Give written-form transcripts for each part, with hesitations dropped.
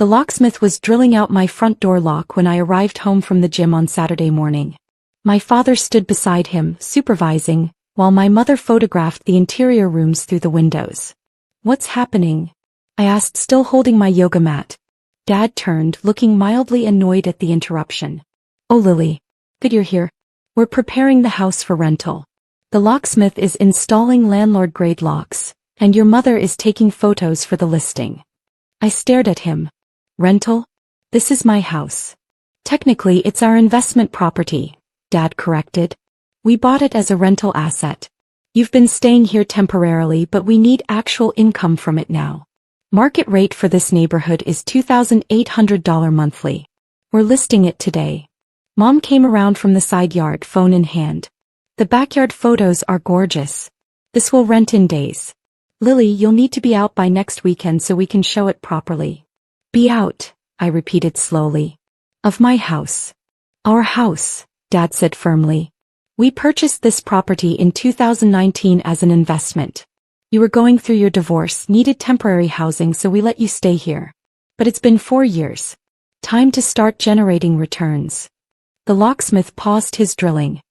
The locksmith was drilling out my front door lock when I arrived home from the gym on Saturday morning. My father stood beside him, supervising, while my mother photographed the interior rooms through the windows. "What's happening?" I asked, still holding my yoga mat. Dad turned, looking mildly annoyed at the interruption. "Oh, Lily. Good you're here. We're preparing the house for rental. The locksmith is installing landlord-grade locks, and your mother is taking photos for the listing." I stared at him. "Rental? This is my house." "Technically it's our investment property," Dad corrected. "We bought it as a rental asset. You've been staying here temporarily, but we need actual income from it now. Market rate for this neighborhood is $2,800 monthly. We're listing it today." Mom came around from the side yard, phone in hand. "The backyard photos are gorgeous. This will rent in days. Lily, you'll need to be out by next weekend so we can show it properly." "Be out," I repeated slowly. "Of my house." "Our house," Dad said firmly. "We purchased this property in 2019 as an investment. You were going through your divorce, needed temporary housing, so we let you stay here. But it's been 4 years. Time to start generating returns." The locksmith paused his drilling.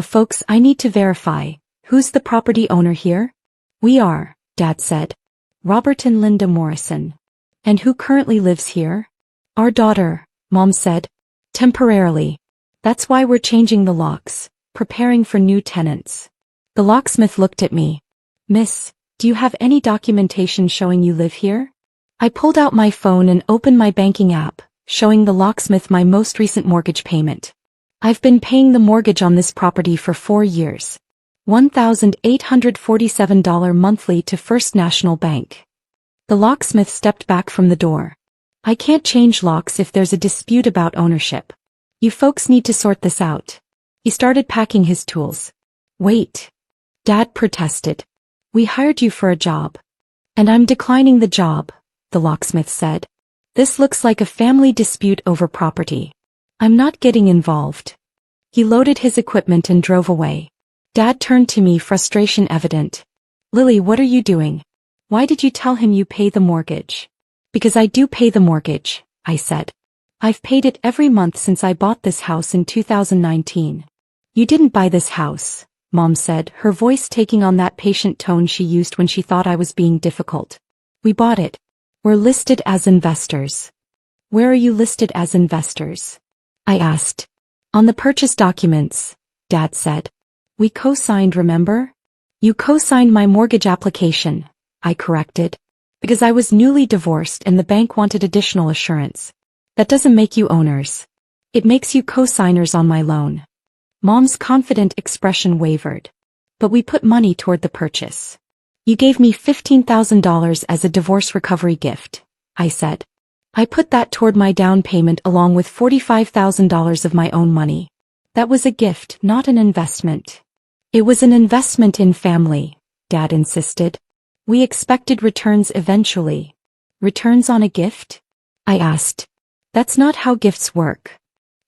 Folks, I need to verify. Who's the property owner here?" "We are," Dad said. "Robert and Linda Morrison." "And who currently lives here?" "Our daughter," Mom said. "Temporarily. That's why we're changing the locks, preparing for new tenants." The locksmith looked at me. "Miss, do you have any documentation showing you live here?" I pulled out my phone and opened my banking app, showing the locksmith my most recent mortgage payment. I've been paying the mortgage on this property for 4 years. $1,847 monthly to First National Bank. The locksmith stepped back from the door. "I can't change locks if there's a dispute about ownership. You folks need to sort this out." He started packing his tools. "Wait," Dad protested. "We hired you for a job." "And I'm declining the job," the locksmith said. "This looks like a family dispute over property. I'm not getting involved." He loaded his equipment and drove away. Dad turned to me, frustration evident. "Lily, what are you doing? Why did you tell him you pay the mortgage?" "Because I do pay the mortgage," I said. "I've paid it every month since I bought this house in 2019. "You didn't buy this house," Mom said, her voice taking on that patient tone she used when she thought I was being difficult. "We bought it. We're listed as investors." "Where are you listed as investors?" I asked. "On the purchase documents," Dad said. "We co-signed, remember?" "You co-signed my mortgage application," I corrected. "Because I was newly divorced and the bank wanted additional assurance. That doesn't make you owners. It makes you co-signers on my loan." Mom's confident expression wavered. "But we put money toward the purchase. You gave me $15,000 as a divorce recovery gift," I said. "I put that toward my down payment along with $45,000 of my own money. That was a gift, not an investment." "It was an investment in family," Dad insisted. "We expected returns eventually." "Returns on a gift?" I asked. "That's not how gifts work."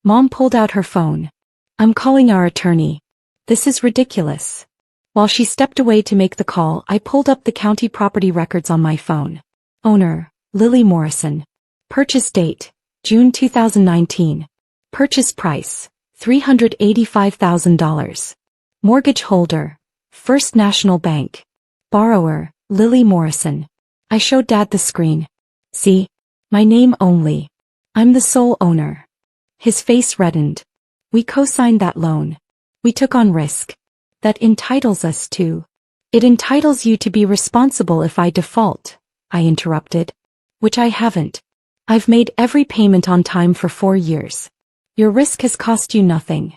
Mom pulled out her phone. "I'm calling our attorney. This is ridiculous." While she stepped away to make the call, I pulled up the county property records on my phone. Owner, Lily Morrison. Purchase date, June 2019. Purchase price, $385,000. Mortgage holder, First National Bank. Borrower, Lily Morrison. I showed Dad the screen. "See? My name only. I'm the sole owner." His face reddened. "We co-signed that loan. We took on risk. That entitles us to." "It entitles you to be responsible if I default," I interrupted. "Which I haven't. I've made every payment on time for 4 years. Your risk has cost you nothing."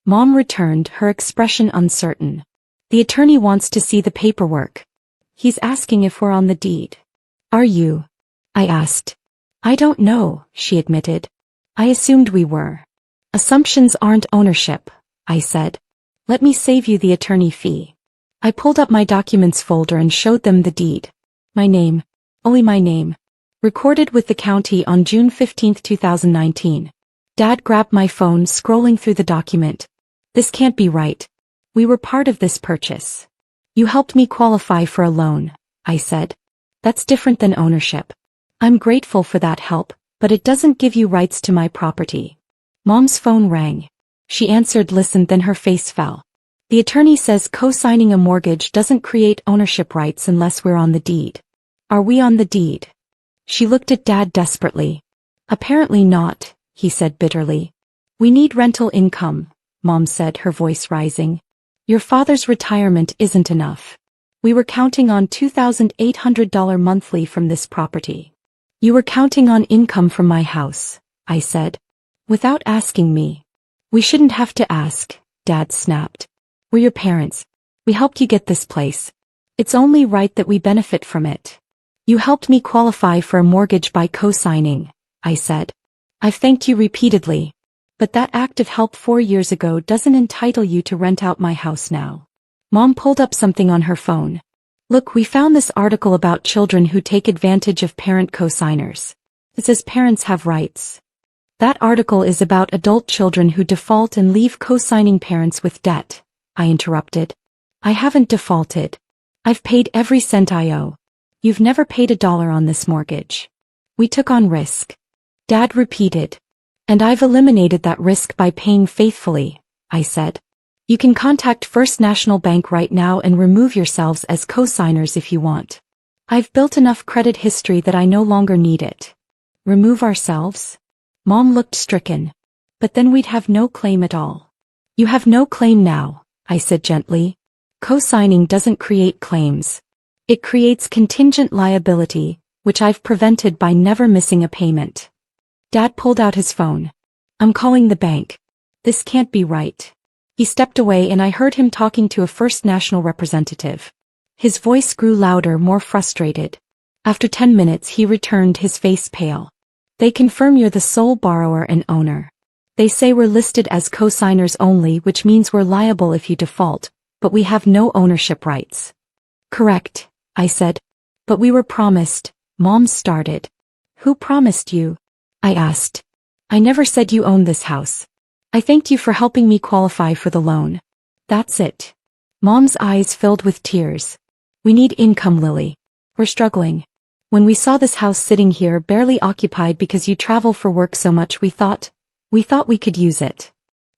Mom returned, her expression uncertain. "The attorney wants to see the paperwork. He's asking if we're on the deed." "Are you?" I asked. "I don't know," she admitted. "I assumed we were." "Assumptions aren't ownership," I said. "Let me save you the attorney fee." I pulled up my documents folder and showed them the deed. My name. Only my name. Recorded with the county on June 15, 2019. Dad grabbed my phone, scrolling through the document. "This can't be right. We were part of this purchase." "You helped me qualify for a loan," I said. "That's different than ownership." I'm grateful for that help, but it doesn't give you rights to my property. Mom's phone rang. She answered, listened, then her face fell. The attorney says co-signing a mortgage doesn't create ownership rights unless we're on the deed. Are we on the deed? She looked at Dad desperately. Apparently not, he said bitterly. We need rental income, Mom said, her voice rising. Your father's retirement isn't enough. We were counting on $2,800 monthly from this property. You were counting on income from my house, I said. Without asking me. We shouldn't have to ask, Dad snapped. We're your parents. We helped you get this place. It's only right that we benefit from it. You helped me qualify for a mortgage by co-signing, I said. I've thanked you repeatedly. But that act of help 4 years ago doesn't entitle you to rent out my house now. Mom pulled up something on her phone. Look, we found this article about children who take advantage of parent co-signers. It says parents have rights. That article is about adult children who default and leave co-signing parents with debt, I interrupted. I haven't defaulted. I've paid every cent I owe. You've never paid $1 on this mortgage. We took on risk. Dad repeated. And I've eliminated that risk by paying faithfully, I said. You can contact First National Bank right now and remove yourselves as co-signers if you want. I've built enough credit history that I no longer need it. Remove ourselves? Mom looked stricken. But then we'd have no claim at all. You have no claim now, I said gently. Co-signing doesn't create claims. It creates contingent liability, which I've prevented by never missing a payment. Dad pulled out his phone. I'm calling the bank. This can't be right. He stepped away and I heard him talking to a First National representative. His voice grew louder, more frustrated. After 10 minutes he returned, his face pale. They confirm you're the sole borrower and owner. They say we're listed as co-signers only, which means we're liable if you default, but we have no ownership rights. Correct, I said. But we were promised, Mom started. Who promised you? I asked. I never said you owned this house. I thanked you for helping me qualify for the loan. That's it. Mom's eyes filled with tears. We need income, Lily. We're struggling. When we saw this house sitting here barely occupied because you travel for work so much, we thought we could use it.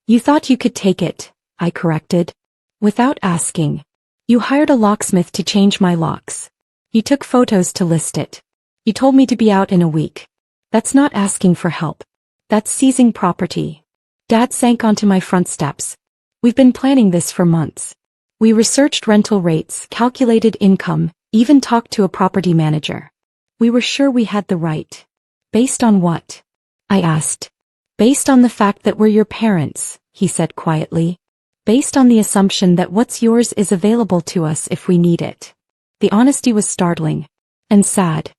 You thought you could take it, I corrected. Without asking. You hired a locksmith to change my locks. You took photos to list it. You told me to be out in a week. That's not asking for help. That's seizing property. Dad sank onto my front steps. We've been planning this for months. We researched rental rates, calculated income, even talked to a property manager. We were sure we had the right. Based on what? I asked. Based on the fact that we're your parents, he said quietly. Based on the assumption that what's yours is available to us if we need it. The honesty was startling. And sad.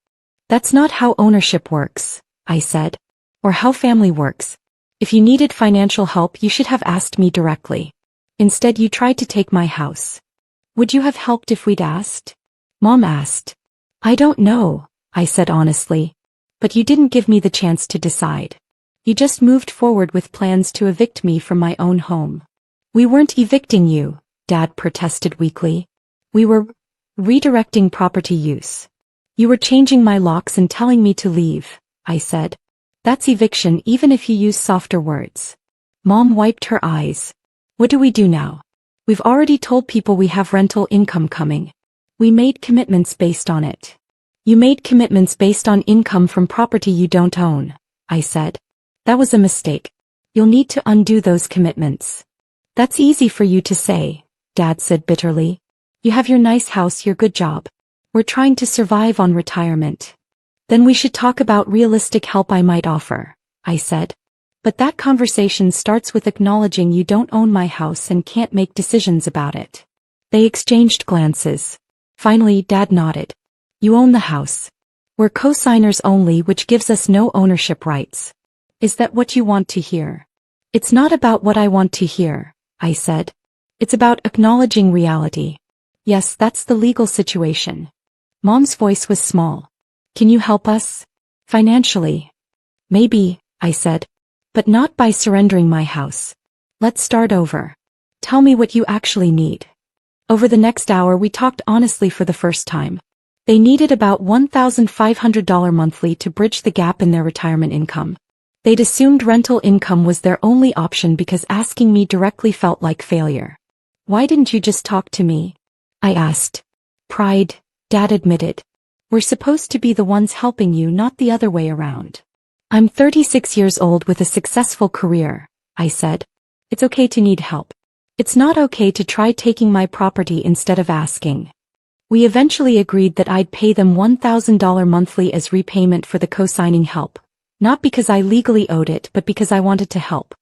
That's not how ownership works, I said. Or how family works. If you needed financial help, you should have asked me directly. Instead, you tried to take my house. Would you have helped if we'd asked? Mom asked. I don't know, I said honestly. But you didn't give me the chance to decide. You just moved forward with plans to evict me from my own home. We weren't evicting you, Dad protested weakly. We were redirecting property use. You were changing my locks and telling me to leave, I said. That's eviction even if you use softer words. Mom wiped her eyes. What do we do now? We've already told people we have rental income coming. We made commitments based on it. You made commitments based on income from property you don't own, I said. That was a mistake. You'll need to undo those commitments. That's easy for you to say, Dad said bitterly. You have your nice house, your good job. We're trying to survive on retirement. Then we should talk about realistic help I might offer, I said. But that conversation starts with acknowledging you don't own my house and can't make decisions about it. They exchanged glances. Finally, Dad nodded. You own the house. We're co-signers only, which gives us no ownership rights. Is that what you want to hear? It's not about what I want to hear, I said. It's about acknowledging reality. Yes, that's the legal situation. Mom's voice was small. Can you help us? Financially? Maybe, I said. But not by surrendering my house. Let's start over. Tell me what you actually need. Over the next hour we talked honestly for the first time. They needed about $1,500 monthly to bridge the gap in their retirement income. They'd assumed rental income was their only option because asking me directly felt like failure. "Why didn't you just talk to me?" I asked. "Pride," Dad admitted. "We're supposed to be the ones helping you, not the other way around." "I'm 36 years old with a successful career," I said. "It's okay to need help. It's not okay to try taking my property instead of asking." We eventually agreed that I'd pay them $1,000 monthly as repayment for the co-signing help, not because I legally owed it but because I wanted to help.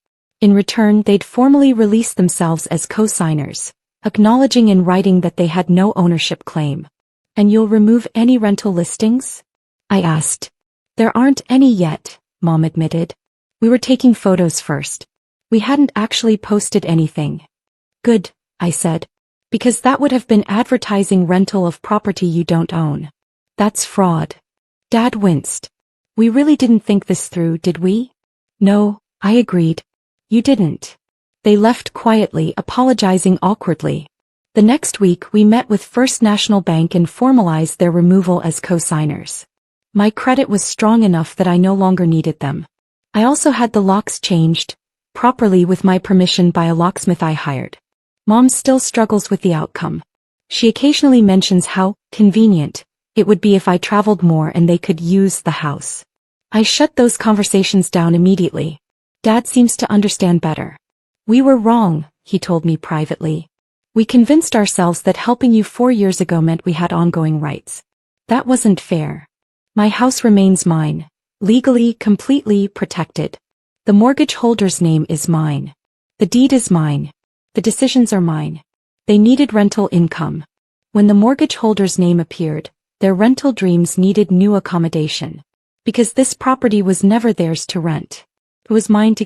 In return, they'd formally release themselves as co-signers, acknowledging in writing that they had no ownership claim. "And you'll remove any rental listings?" I asked. "There aren't any yet," Mom admitted. "We were taking photos first. We hadn't actually posted anything." "Good," I said. "Because that would have been advertising rental of property you don't own. That's fraud." Dad winced. "We really didn't think this through, did we?" "No," I agreed. "You didn't." They left quietly, apologizing awkwardly. The next week we met with First National Bank and formalized their removal as co-signers. My credit was strong enough that I no longer needed them. I also had the locks changed, properly with my permission, by a locksmith I hired. Mom still struggles with the outcome. She occasionally mentions how convenient it would be if I traveled more and they could use the house. I shut those conversations down immediately. Dad seems to understand better. "We were wrong," he told me privately. "We convinced ourselves that helping you 4 years ago meant we had ongoing rights. That wasn't fair. My house remains mine, legally, completely protected. The mortgage holder's name is mine. The deed is mine. The decisions are mine." They needed rental income. When the mortgage holder's name appeared, their rental dreams needed new accommodation. Because this property was never theirs to rent. It was mine to